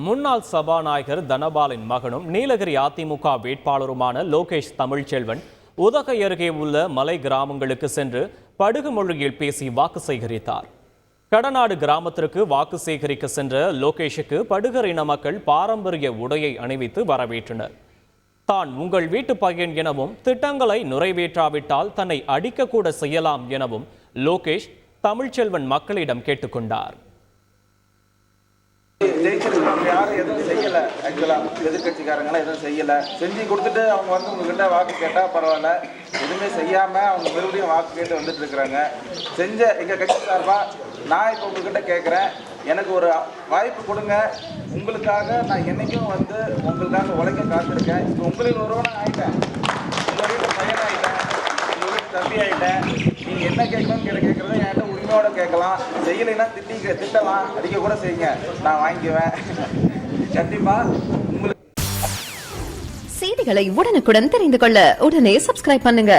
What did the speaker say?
முன்னாள் சபாநாயகர் தனபாலின் மகனும் நீலகிரி அதிமுக வேட்பாளருமான லோகேஷ் தமிழ்ச்செல்வன் உதகை அருகே உள்ள மலை கிராமங்களுக்கு சென்று படுகு மொழியில் பேசி வாக்கு சேகரித்தார். கடநாடு கிராமத்திற்கு வாக்கு சேகரிக்க சென்ற லோகேஷுக்கு படுகர் இன மக்கள் பாரம்பரிய உடையை அணிவித்து வரவேற்றனர். தான் உங்கள் வீட்டு பையன் எனவும் திட்டங்களை நிறைவேற்றாவிட்டால் தன்னை அடிக்கக்கூட செய்யலாம் எனவும் லோகேஷ் தமிழ்ச்செல்வன் மக்களிடம் கேட்டுக்கொண்டார். யாரும் எதுவும் செய்யலை. ஆக்சுவலாக எதிர்கட்சிக்காரங்களாம் எதுவும் செய்யலை. செஞ்சு கொடுத்துட்டு அவங்க வந்து உங்ககிட்ட வாக்கு கேட்டால் பரவாயில்ல, எதுவுமே செய்யாமல் அவங்க மறுபடியும் வாக்கு கேட்டு வந்துட்டு இருக்கிறாங்க. செஞ்ச எங்கள் கட்சி சார்பாக நான் இப்போ உங்ககிட்ட கேட்குறேன், எனக்கு ஒரு வாய்ப்பு கொடுங்க. உங்களுக்காக நான் என்றைக்கும் வந்து உங்களுக்காக உழைக்க காத்திருக்கேன். இப்போ உங்களில் ஒருவனாக ஆகிட்டேன், உங்கள் வீட்டு பையன் ஆகிட்டேன், உங்கள் வீட்டு தம்பி ஆகிட்டேன். நீங்கள் என்ன கேட்கணும்னு கேட்குறத என்கிட்ட உரிமையோட கேட்கலாம். செய்யலைன்னா திட்டலாம், அடிக்க கூட செய்யுங்க, நான் வாங்கிக்குவேன். கண்டிப்பாக உங்களுக்கு செய்திகளை உடனுக்குடன் தெரிந்து கொள்ள உடனே சப்ஸ்கிரைப் பண்ணுங்க.